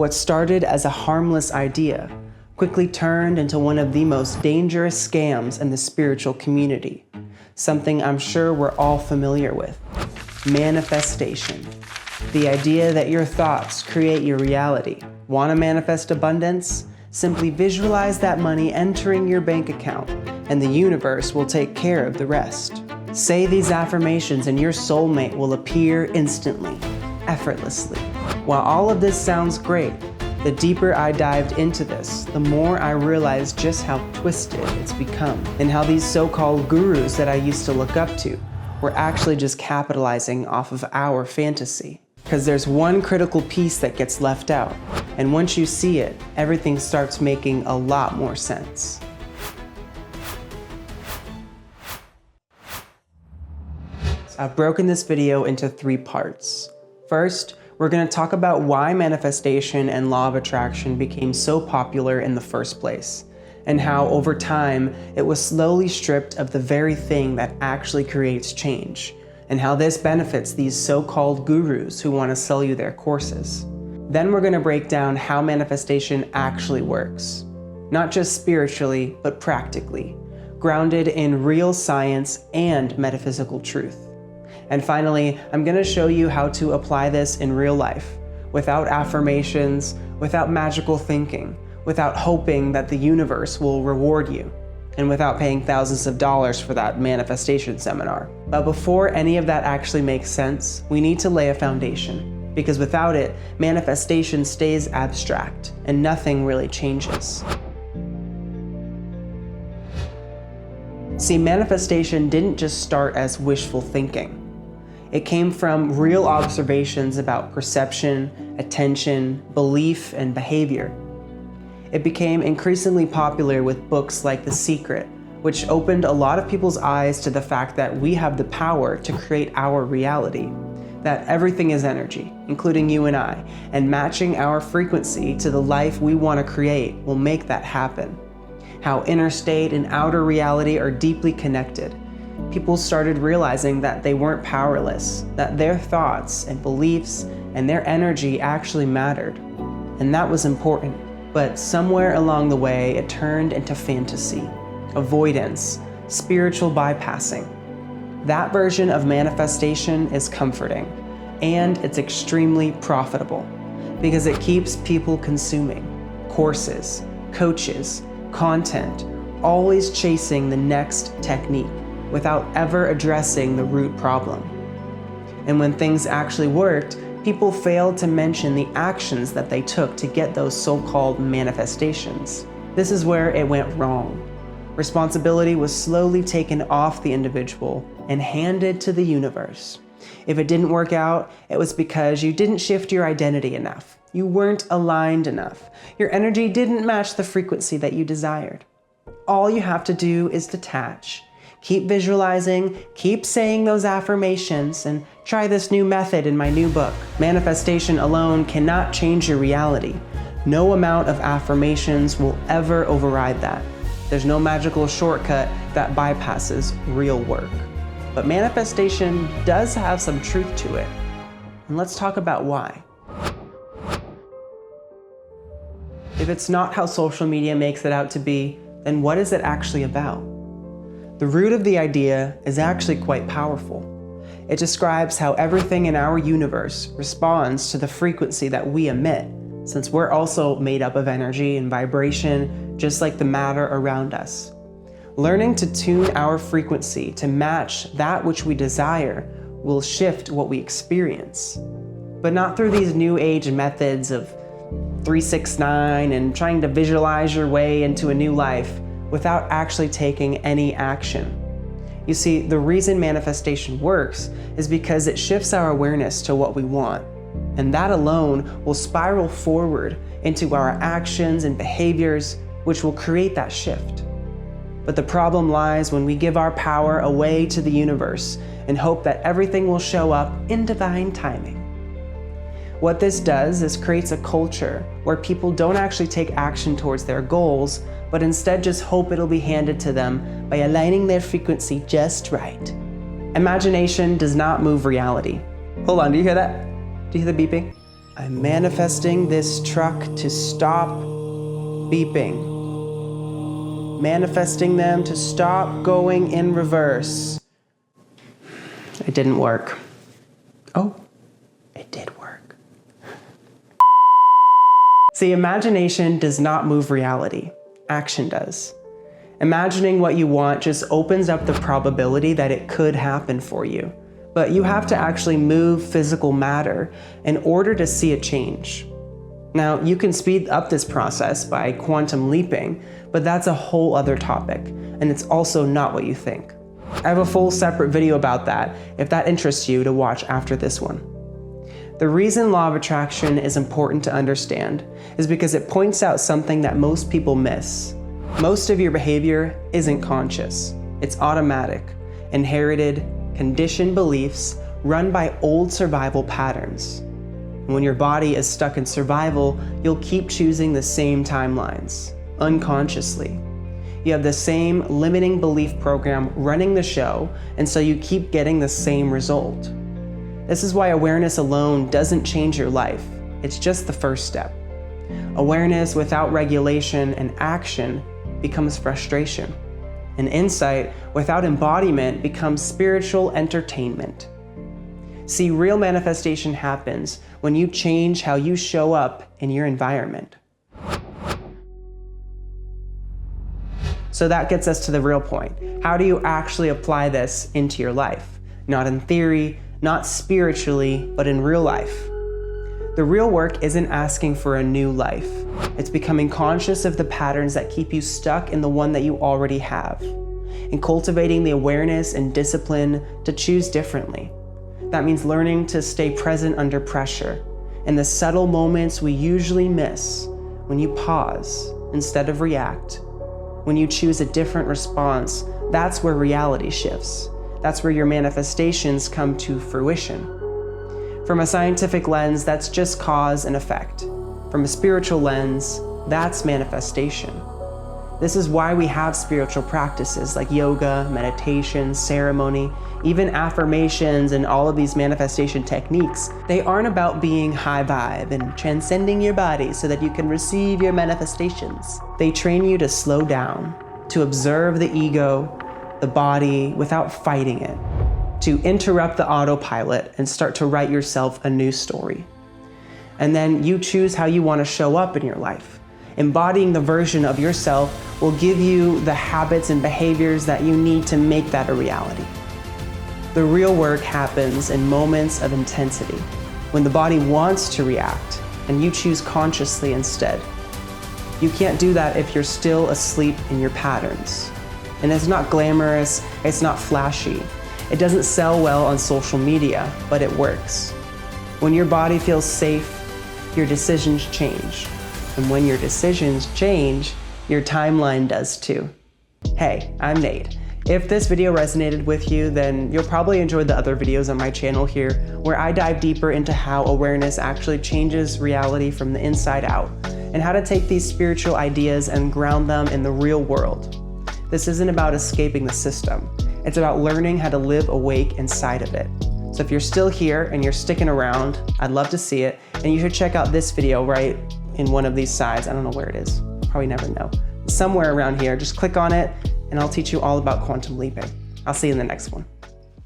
What started as a harmless idea quickly turned into one of the most dangerous scams in the spiritual community, something I'm sure we're all familiar with: manifestation. The idea that your thoughts create your reality. Want to manifest abundance? Simply visualize that money entering your bank account, and the universe will take care of the rest. Say these affirmations and your soulmate will appear instantly, effortlessly. While all of this sounds great, the deeper I dived into this, the more I realized just how twisted it's become, and how these so-called gurus that I used to look up to were actually just capitalizing off of our fantasy. Because there's one critical piece that gets left out, and once you see it, everything starts making a lot more sense. I've broken this video into 3 parts. First, we're going to talk about why manifestation and law of attraction became so popular in the first place, and how over time it was slowly stripped of the very thing that actually creates change, and how this benefits these so-called gurus who want to sell you their courses. Then we're going to break down how manifestation actually works, not just spiritually, but practically, grounded in real science and metaphysical truth. And finally, I'm going to show you how to apply this in real life, without affirmations, without magical thinking, without hoping that the universe will reward you, and without paying thousands of dollars for that manifestation seminar. But before any of that actually makes sense, we need to lay a foundation, because without it, manifestation stays abstract and nothing really changes. See, manifestation didn't just start as wishful thinking. It came from real observations about perception, attention, belief, and behavior. It became increasingly popular with books like The Secret, which opened a lot of people's eyes to the fact that we have the power to create our reality, that everything is energy, including you and I, and matching our frequency to the life we want to create will make that happen. How inner state and outer reality are deeply connected. People started realizing that they weren't powerless, that their thoughts and beliefs and their energy actually mattered. And that was important. But somewhere along the way, it turned into fantasy, avoidance, spiritual bypassing. That version of manifestation is comforting, and it's extremely profitable because it keeps people consuming courses, coaches, content, always chasing the next technique without ever addressing the root problem. And when things actually worked, people failed to mention the actions that they took to get those so-called manifestations. This is where it went wrong. Responsibility was slowly taken off the individual and handed to the universe. If it didn't work out, it was because you didn't shift your identity enough. You weren't aligned enough. Your energy didn't match the frequency that you desired. All you have to do is detach. Keep visualizing, keep saying those affirmations, and try this new method in my new book. Manifestation alone cannot change your reality. No amount of affirmations will ever override that. There's no magical shortcut that bypasses real work. But manifestation does have some truth to it. And let's talk about why. If it's not how social media makes it out to be, then what is it actually about? The root of the idea is actually quite powerful. It describes how everything in our universe responds to the frequency that we emit, since we're also made up of energy and vibration, just like the matter around us. Learning to tune our frequency to match that which we desire will shift what we experience. But not through these new age methods of 369 and trying to visualize your way into a new life without actually taking any action. You see, the reason manifestation works is because it shifts our awareness to what we want, and that alone will spiral forward into our actions and behaviors, which will create that shift. But the problem lies when we give our power away to the universe and hope that everything will show up in divine timing. What this does is creates a culture where people don't actually take action towards their goals, but instead just hope it'll be handed to them by aligning their frequency just right. Imagination does not move reality. Hold on, do you hear that? Do you hear the beeping? I'm manifesting this truck to stop beeping. Manifesting them to stop going in reverse. It didn't work. Oh, it did work. See, imagination does not move reality. Action does. Imagining what you want just opens up the probability that it could happen for you. But you have to actually move physical matter in order to see a change. Now, you can speed up this process by quantum leaping, but that's a whole other topic, and it's also not what you think. I have a full separate video about that if that interests you to watch after this one. The reason law of attraction is important to understand is because it points out something that most people miss. Most of your behavior isn't conscious. It's automatic, inherited, conditioned beliefs run by old survival patterns. When your body is stuck in survival, you'll keep choosing the same timelines, unconsciously. You have the same limiting belief program running the show, and so you keep getting the same result. This is why awareness alone doesn't change your life. It's just the first step. Awareness without regulation and action becomes frustration. And insight without embodiment becomes spiritual entertainment. See, real manifestation happens when you change how you show up in your environment. So that gets us to the real point. How do you actually apply this into your life? Not in theory, not spiritually, but in real life. The real work isn't asking for a new life. It's becoming conscious of the patterns that keep you stuck in the one that you already have, and cultivating the awareness and discipline to choose differently. That means learning to stay present under pressure, in the subtle moments we usually miss, when you pause instead of react. When you choose a different response, that's where reality shifts. That's where your manifestations come to fruition. From a scientific lens, that's just cause and effect. From a spiritual lens, that's manifestation. This is why we have spiritual practices like yoga, meditation, ceremony, even affirmations, and all of these manifestation techniques. They aren't about being high vibe and transcending your body so that you can receive your manifestations. They train you to slow down, to observe the ego, the body, without fighting it, to interrupt the autopilot and start to write yourself a new story. And then you choose how you want to show up in your life. Embodying the version of yourself will give you the habits and behaviors that you need to make that a reality. The real work happens in moments of intensity, when the body wants to react and you choose consciously instead. You can't do that if you're still asleep in your patterns. And it's not glamorous, it's not flashy. It doesn't sell well on social media, but it works. When your body feels safe, your decisions change. And when your decisions change, your timeline does too. Hey, I'm Nate. If this video resonated with you, then you'll probably enjoy the other videos on my channel here, where I dive deeper into how awareness actually changes reality from the inside out, and how to take these spiritual ideas and ground them in the real world. This isn't about escaping the system. It's about learning how to live awake inside of it. So if you're still here and you're sticking around, I'd love to see it. And you should check out this video right in one of these sides. I don't know where it is. Probably never know. Somewhere around here, just click on it and I'll teach you all about quantum leaping. I'll see you in the next one.